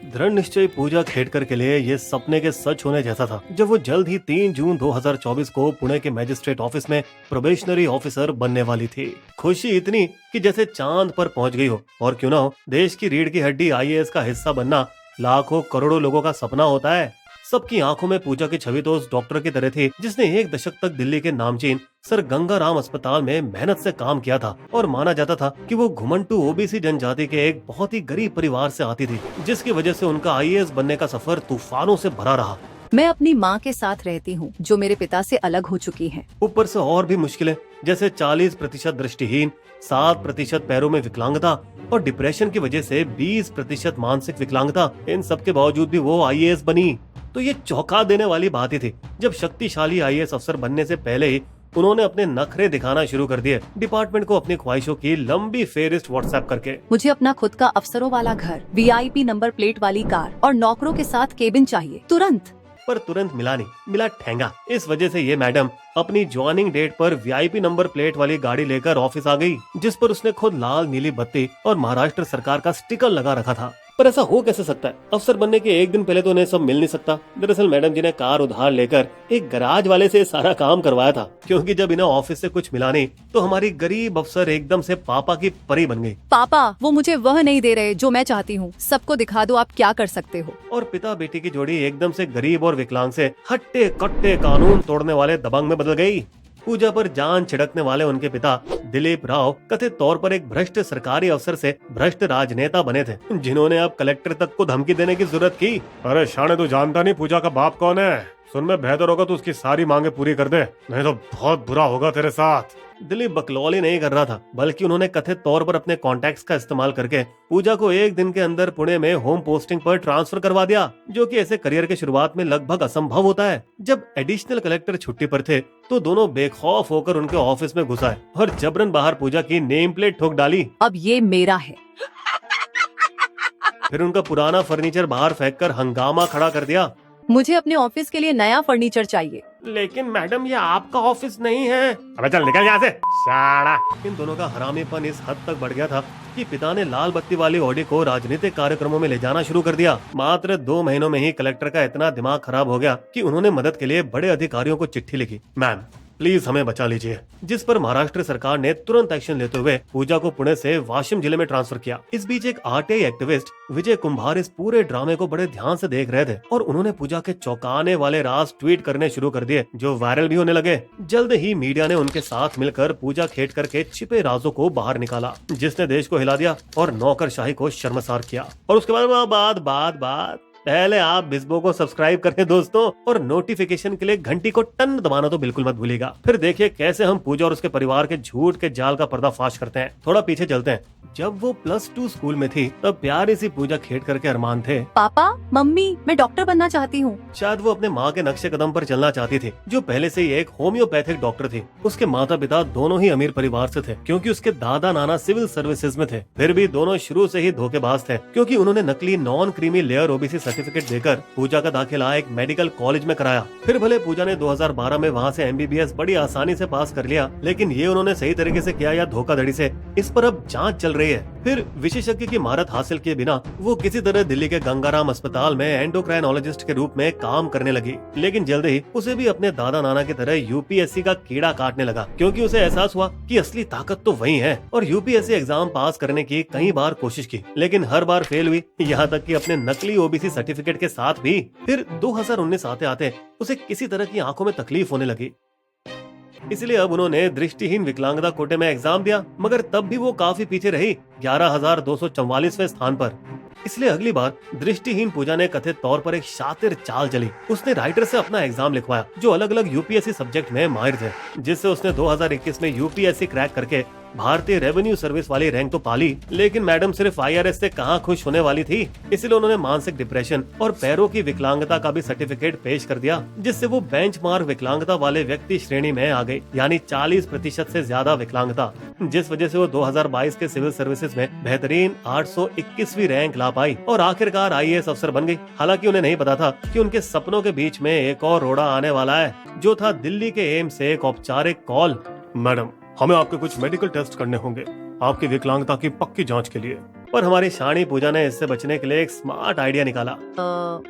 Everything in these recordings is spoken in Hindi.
दृढ़ निश्चय पूजा खेड़कर के लिए ये सपने के सच होने जैसा था जब वो जल्द ही 3 जून 2024 को पुणे के मैजिस्ट्रेट ऑफिस में प्रोबेशनरी ऑफिसर बनने वाली थी। खुशी इतनी कि जैसे चांद पर पहुंच गई हो। और क्यों ना हो, देश की रीढ़ की हड्डी आईएएस का हिस्सा बनना लाखों करोड़ों लोगों का सपना होता है। सबकी आंखों में पूजा की छवि तो उस डॉक्टर की तरह थी जिसने 1 दशक तक दिल्ली के नामचीन सर गंगाराम अस्पताल में मेहनत से काम किया था और माना जाता था कि वो घुमंटू ओबीसी जनजाति के एक बहुत ही गरीब परिवार से आती थी, जिसकी वजह से उनका आईएएस बनने का सफर तूफानों से भरा रहा। मैं अपनी माँ के साथ रहती हूँ जो मेरे पिता से अलग हो चुकी है। ऊपर से और भी मुश्किलें जैसे 40% दृष्टिहीन, 7% पैरों में विकलांगता और डिप्रेशन की वजह से 20% मानसिक विकलांगता। इन सब के बावजूद भी वो आईएएस बनी। तो ये चौंका देने वाली बात ही थी जब शक्तिशाली आईएएस अफसर बनने से पहले ही उन्होंने अपने नखरे दिखाना शुरू कर दिए, डिपार्टमेंट को अपनी ख्वाहिशों की लंबी फेहरिस्त व्हाट्सएप करके। मुझे अपना खुद का अफसरों वाला घर, वीआईपी नंबर प्लेट वाली कार और नौकरों के साथ केबिन चाहिए तुरंत। पर तुरंत मिला नहीं, मिला ठेंगा। इस वजह से ये मैडम अपनी ज्वाइनिंग डेट पर वीआईपी नंबर प्लेट वाली गाड़ी लेकर ऑफिस आ गई, जिस पर उसने खुद लाल नीली बत्ती और महाराष्ट्र सरकार का स्टिकर लगा रखा था। पर ऐसा हो कैसे सकता है? अफसर बनने के 1 दिन पहले तो उन्हें सब मिल नहीं सकता। दरअसल मैडम जी ने कार उधार लेकर एक गैराज वाले से सारा काम करवाया था, क्योंकि जब इन्हें ऑफिस से कुछ मिला नहीं तो हमारी गरीब अफसर एकदम से पापा की परी बन गई। पापा, वो मुझे वह नहीं दे रहे जो मैं चाहती हूँ। सबको दिखा दो आप क्या कर सकते हो। और पिता बेटी की जोड़ी एकदम से गरीब और विकलांग से हट्टे कट्टे कानून तोड़ने वाले दबंग में बदल गई। पूजा पर जान छिड़कने वाले उनके पिता दिलीप राव कथित तौर पर एक भ्रष्ट सरकारी अफसर से भ्रष्ट राजनेता बने थे, जिन्होंने अब कलेक्टर तक को धमकी देने की जरूरत की। अरे शाने, तू जानता नहीं पूजा का बाप कौन है? सुन, में बेहतर होगा तो उसकी सारी मांगे पूरी कर दे, नहीं तो बहुत बुरा होगा तेरे साथ। दिलीप बकलौली नहीं कर रहा था, बल्कि उन्होंने कथित तौर पर अपने कॉन्टैक्ट्स का इस्तेमाल करके पूजा को 1 दिन के अंदर पुणे में होम पोस्टिंग पर ट्रांसफर करवा दिया, जो कि ऐसे करियर के शुरुआत में लगभग असंभव होता है। जब एडिशनल कलेक्टर छुट्टी पर थे तो दोनों बेखौफ होकर उनके ऑफिस में घुस आए और जबरन बाहर पूजा की नेम प्लेट ठोक डाली। अब ये मेरा है। फिर उनका पुराना फर्नीचर बाहर फेंककर हंगामा खड़ा कर दिया। मुझे अपने ऑफिस के लिए नया फर्नीचर चाहिए। लेकिन मैडम, ये आपका ऑफिस नहीं है। अबे चल निकल यहाँ से, साला। इन दोनों का हरामीपन इस हद तक बढ़ गया था कि पिता ने लाल बत्ती वाली ऑडी को राजनीतिक कार्यक्रमों में ले जाना शुरू कर दिया। मात्र 2 महीनों में ही कलेक्टर का इतना दिमाग खराब हो गया कि उन्होंने मदद के लिए बड़े अधिकारियों को चिट्ठी लिखी, मैम प्लीज हमें बचा लीजिए, जिस पर महाराष्ट्र सरकार ने तुरंत एक्शन लेते हुए पूजा को पुणे से वाशिम जिले में ट्रांसफर किया। इस बीच एक आरटीआई एक्टिविस्ट विजय कुंभार इस पूरे ड्रामे को बड़े ध्यान से देख रहे थे और उन्होंने पूजा के चौंकाने वाले राज ट्वीट करने शुरू कर दिए, जो वायरल भी होने लगे। जल्द ही मीडिया ने उनके साथ मिलकर पूजा खेड़कर के छिपे राजों को बाहर निकाला, जिसने देश को हिला दिया और नौकरशाही को शर्मसार किया। और उसके बाद पहले आप बिस्बो को सब्सक्राइब करें दोस्तों, और नोटिफिकेशन के लिए घंटी को टन दबाना तो बिल्कुल मत भूलिएगा। फिर देखिए कैसे हम पूजा और उसके परिवार के झूठ के जाल का पर्दाफाश करते हैं। थोड़ा पीछे चलते हैं। जब वो +2 स्कूल में थी तब प्यारी सी पूजा खेड़कर के अरमान थे, पापा, मम्मी, मैं डॉक्टर बनना चाहती हूँ। शायद वो अपने माँ के नक्शे कदम पर चलना चाहती थी, जो पहले से ही एक होम्योपैथिक डॉक्टर थी। उसके माता पिता दोनों ही अमीर परिवार से थे, क्योंकि उसके दादा नाना सिविल सर्विसेज में थे। फिर भी दोनों शुरू से ही धोखेबाज थे, क्योंकि उन्होंने नकली non creamy layer OBC certificate देकर पूजा का दाखिला एक मेडिकल कॉलेज में कराया। फिर भले पूजा ने 2012 में वहाँ से एमबीबीएस बड़ी आसानी से पास कर लिया, लेकिन ये उन्होंने सही तरीके से किया या धोखाधड़ी से, इस पर अब जांच चल रही है। फिर विशेषज्ञ की महारत हासिल किए बिना वो किसी तरह दिल्ली के गंगाराम अस्पताल में एंडोक्राइनोलॉजिस्ट के रूप में काम करने लगी। लेकिन जल्द ही उसे भी अपने दादा नाना की तरह यूपीएससी का कीड़ा काटने लगा, क्योंकि उसे एहसास हुआ कि असली ताकत तो वही है। और यूपीएससी एग्जाम पास करने की कई बार कोशिश की, लेकिन हर बार फेल हुई, यहाँ तक कि अपने नकली ओबीसी सर्टिफिकेट के साथ भी। फिर 2019 आते आते उसे किसी तरह की आंखों में तकलीफ होने लगी, इसलिए अब उन्होंने दृष्टिहीन विकलांगता कोटे में एग्जाम दिया, मगर तब भी वो काफी पीछे रही, 11,244वें स्थान पर। इसलिए अगली बार दृष्टिहीन पूजा ने कथित तौर पर एक शातिर चाल चली। उसने राइटर से अपना एग्जाम लिखवाया, जो अलग अलग यूपीएससी सब्जेक्ट में माहिर थे, जिससे उसने 2021 में यूपीएससी क्रैक करके भारतीय रेवेन्यू सर्विस वाली रैंक तो पाली। लेकिन मैडम सिर्फ आईआरएस से कहां खुश होने वाली थी, इसलिए उन्होंने मानसिक डिप्रेशन और पैरों की विकलांगता का भी सर्टिफिकेट पेश कर दिया, जिससे वो बेंचमार्क विकलांगता वाले व्यक्ति श्रेणी में आ गई, यानी 40% से ज्यादा विकलांगता, जिस वजह से वो 2022 के सिविल सर्विसेज में बेहतरीन 821वीं रैंक ला पाई और आखिरकार आईएएस अफसर बन गई। हालांकि उन्हें नहीं पता था कि उनके सपनों के बीच में एक और रोड़ा आने वाला है, जो था दिल्ली के एम्स से एक औपचारिक कॉल। मैडम, हमें आपके कुछ मेडिकल टेस्ट करने होंगे आपकी विकलांगता की पक्की जांच के लिए। पर हमारी शानी पूजा ने इससे बचने के लिए एक स्मार्ट आइडिया निकाला।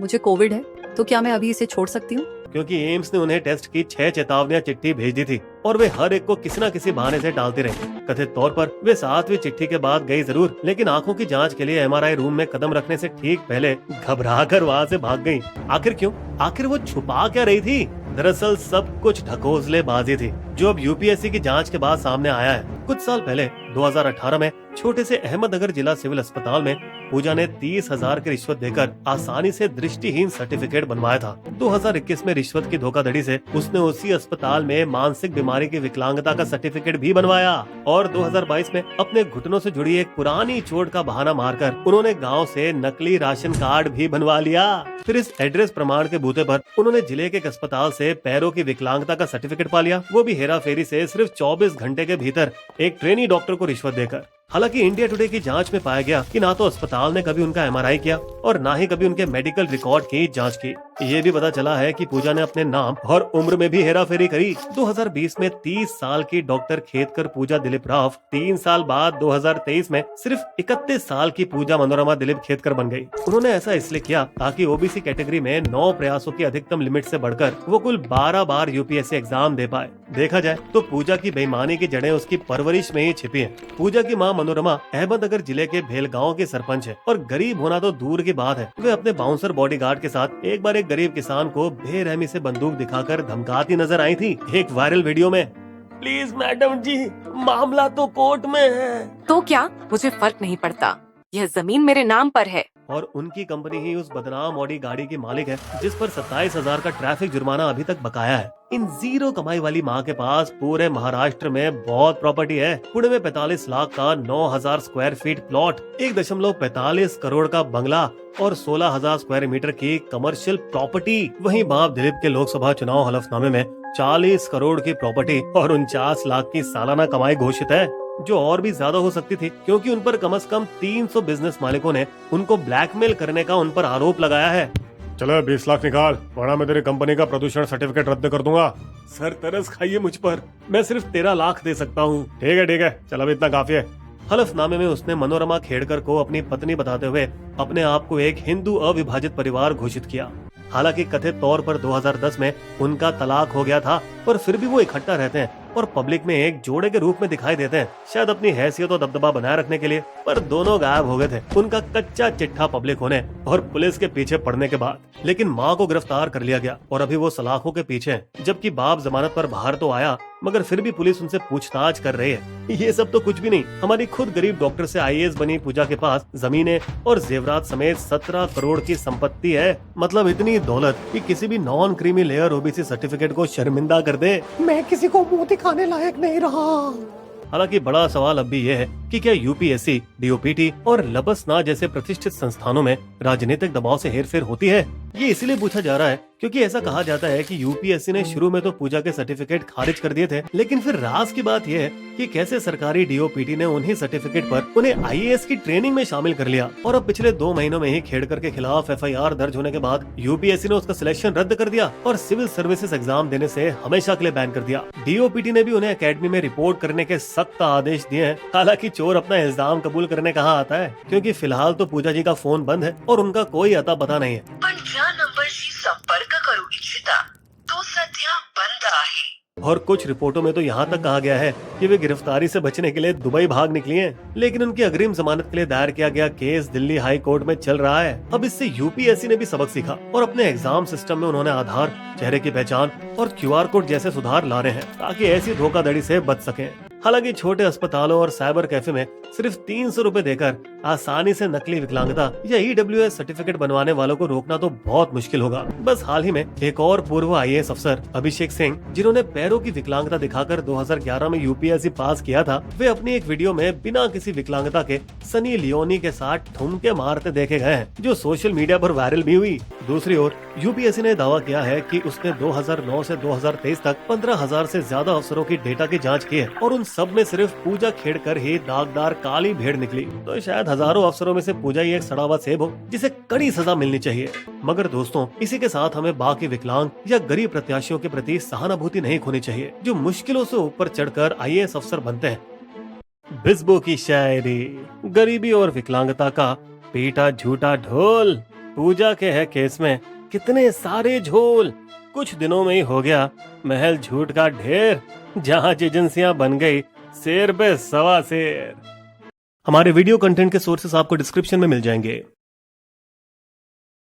मुझे कोविड है, तो क्या मैं अभी इसे छोड़ सकती हूँ? क्योंकि एम्स ने उन्हें टेस्ट की 6 चेतावनियां चिट्ठी भेज दी थी और वे हर एक को किसी न किसी बहाने से टालती रही। कथित तौर पर वे 7वीं चिट्ठी के बाद गई जरूर, लेकिन आंखों की जांच के लिए एमआरआई रूम में कदम रखने से ठीक पहले घबराकर वहां से भाग गई। आखिर क्यों? आखिर वो छुपा क्या रही थी? दरअसल सब कुछ ढकोसलेबाजी थी, जो अब यूपीएससी की जांच के बाद सामने आया है। कुछ साल पहले 2018 में छोटे से अहमदनगर जिला सिविल अस्पताल में पूजा ने 30,000 की रिश्वत देकर आसानी से दृष्टिहीन सर्टिफिकेट बनवाया था। 2021 में रिश्वत की धोखाधड़ी से उसने उसी अस्पताल में मानसिक बीमारी की विकलांगता का सर्टिफिकेट भी बनवाया और 2022 में अपने घुटनों से जुड़ी एक पुरानी चोट का बहाना मारकर उन्होंने गांव से नकली राशन कार्ड भी बनवा लिया। फिर इस एड्रेस प्रमाण के बूते पर उन्होंने जिले के एक अस्पताल से पैरों की विकलांगता का सर्टिफिकेट पा लिया, वो भी हेरा फेरी से सिर्फ 24 घंटे के भीतर एक ट्रेनी डॉक्टर को रिश्वत देकर। हालांकि इंडिया टुडे की जांच में पाया गया कि ना तो अस्पताल ने कभी उनका एमआरआई किया और ना ही कभी उनके मेडिकल रिकॉर्ड की जांच की। ये भी पता चला है कि पूजा ने अपने नाम और उम्र में भी हेराफेरी करी। 2020 में 30 साल की डॉक्टर खेतकर पूजा दिलीप राव 3 साल बाद 2023 में सिर्फ 31 साल की पूजा मनोरमा दिलीप खेतकर बन गई। उन्होंने ऐसा इसलिए किया ताकि ओबीसी कैटेगरी में 9 प्रयासों की अधिकतम लिमिट से बढ़कर वो कुल 12 बार यूपीएससी एग्जाम दे पाए। देखा जाए तो पूजा की बेईमानी की जड़ें उसकी परवरिश में ही छिपी हैं। पूजा की मां मनोरमा अहमदनगर जिले के भेलगांव की सरपंच है और गरीब होना तो दूर की बात है, वे अपने बाउंसर बॉडीगार्ड के साथ एक बार एक गरीब किसान को बेरहमी से बंदूक दिखाकर धमकाती नजर आई थी एक वायरल वीडियो में। प्लीज मैडम जी, मामला तो कोर्ट में है। तो क्या, मुझे फर्क नहीं पड़ता, यह जमीन मेरे नाम पर है। और उनकी कंपनी ही उस बदनाम ऑडी गाड़ी की मालिक है जिस पर 27,000 का ट्रैफिक जुर्माना अभी तक बकाया है। इन जीरो कमाई वाली माँ के पास पूरे महाराष्ट्र में बहुत प्रॉपर्टी है। पुणे में 45 लाख का 9,000 स्क्वायर फीट प्लॉट, 1.45 करोड़ का बंगला और 16,000 स्क्वायर मीटर की कमर्शियल प्रॉपर्टी। वहीं बाप दिलीप के लोकसभा चुनाव हलफनामे में 40 करोड़ की प्रॉपर्टी और 49 लाख की सालाना कमाई घोषित है, जो और भी ज्यादा हो सकती थी क्योंकि उन पर कम से कम 300 बिजनेस मालिकों ने उनको ब्लैकमेल करने का उन पर आरोप लगाया है। चलो 20 लाख निकाल, वरना मैं तेरी कंपनी का प्रदूषण सर्टिफिकेट रद्द कर दूंगा। सर तरस खाइए मुझ पर, मैं सिर्फ 13 लाख दे सकता हूँ। ठीक है, चलो अब इतना काफी है। हलफनामे में उसने मनोरमा खेड़कर को अपनी पत्नी बताते हुए अपने आप को एक हिंदू अविभाजित परिवार घोषित किया। हालांकि कथित तौर पर 2010 में उनका तलाक हो गया था, पर फिर भी वो इकट्ठा रहते हैं और पब्लिक में एक जोड़े के रूप में दिखाई देते हैं, शायद अपनी हैसियत और दबदबा बनाए रखने के लिए। पर दोनों गायब हो गए थे उनका कच्चा चिट्ठा पब्लिक होने और पुलिस के पीछे पड़ने के बाद। लेकिन माँ को गिरफ्तार कर लिया गया और अभी वो सलाखों के पीछे है, जबकि बाप जमानत पर बाहर तो आया मगर फिर भी पुलिस उनसे पूछताछ कर रही है। ये सब तो कुछ भी नहीं, हमारी खुद गरीब डॉक्टर से आईएएस बनी पूजा के पास जमीनें और जेवरात समेत 17 करोड़ की संपत्ति है। मतलब इतनी दौलत कि किसी भी non creamy layer OBC certificate को शर्मिंदा कर दे। मैं किसी को मुंह दिखाने लायक नहीं रहा। हालांकि बड़ा सवाल अब भी ये है कि क्या यूपीएससी, डीओपीटी और लबसना जैसे प्रतिष्ठित संस्थानों में राजनीतिक दबाव से हेरफेर होती है। ये इसलिए पूछा जा रहा है क्योंकि ऐसा कहा जाता है कि यूपीएससी ने शुरू में तो पूजा के सर्टिफिकेट खारिज कर दिए थे, लेकिन फिर राज की बात यह है कि कैसे सरकारी डीओपीटी ने उन्हीं सर्टिफिकेट पर उन्हें आईएएस की ट्रेनिंग में शामिल कर लिया और अब पिछले 2 महीनों में ही खेड़कर के खिलाफ एफआईआर दर्ज होने के बाद यूपीएससी ने उसका सिलेक्शन रद्द कर दिया और सिविल सर्विसेज एग्जाम देने से हमेशा के लिए बैन कर दिया। डीओपीटी ने भी उन्हें एकेडमी में रिपोर्ट करने के सख्त आदेश दिए हैं। हालांकि चोर अपना इल्जाम कबूल करने कहाँ आता है, क्योंकि फिलहाल तो पूजा जी का फोन बंद है और उनका कोई अता पता नहीं है। पण ज्या नंबरशी संपर्क करू इच्छिता तो सध्या बंद आहे। और कुछ रिपोर्टों में तो यहाँ तक कहा गया है कि वे गिरफ्तारी से बचने के लिए दुबई भाग निकली हैं, लेकिन उनकी अग्रिम जमानत के लिए दायर किया गया केस दिल्ली हाई कोर्ट में चल रहा है। अब इससे यूपीएससी ने भी सबक सीखा और अपने एग्जाम सिस्टम में उन्होंने आधार, चेहरे की पहचान और क्यूआर कोड जैसे सुधार ला रहे हैं ताकि ऐसी धोखाधड़ी से बच सकें। हालांकि छोटे अस्पतालों और साइबर कैफे में सिर्फ 300 रुपए देकर आसानी से नकली विकलांगता या ईडब्ल्यूएस सर्टिफिकेट बनवाने वालों को रोकना तो बहुत मुश्किल होगा। बस हाल ही में एक और पूर्व आईएएस अफसर अभिषेक सिंह, जिन्होंने पैरों की विकलांगता दिखाकर 2011 में यूपीएससी पास किया था, वे अपनी एक वीडियो में बिना किसी विकलांगता के सनी लियोनी के साथ ठुमके मारते देखे गए हैं, जो सोशल मीडिया पर वायरल भी हुई। दूसरी ओर यूपीएससी ने दावा किया है कि उसने 2009 से 2023 तक 15,000 से ज्यादा अफसरों की डेटा की जांच की है और उन सब में सिर्फ पूजा खेड़कर ही दागदार काली भेड़ निकली। तो शायद हजारों अफसरों में से पूजा ही एक सड़ा हुआ सेब हो जिसे कड़ी सजा मिलनी चाहिए। मगर दोस्तों, इसी के साथ हमें बाकी विकलांग या गरीब प्रत्याशियों के प्रति सहानुभूति नहीं खोनी चाहिए जो मुश्किलों से ऊपर चढ़कर आईएएस अफसर बनते हैं। बिस्बो की शायरी। गरीबी और विकलांगता का पीटा झूठा ढोल। पूजा के है केस में कितने सारे झोल। कुछ दिनों में ही हो गया महल झूठ का ढेर। जांच एजेंसियां बन गई शेर पे सवा शेर। हमारे वीडियो कंटेंट के सोर्सेस आपको डिस्क्रिप्शन में मिल जाएंगे।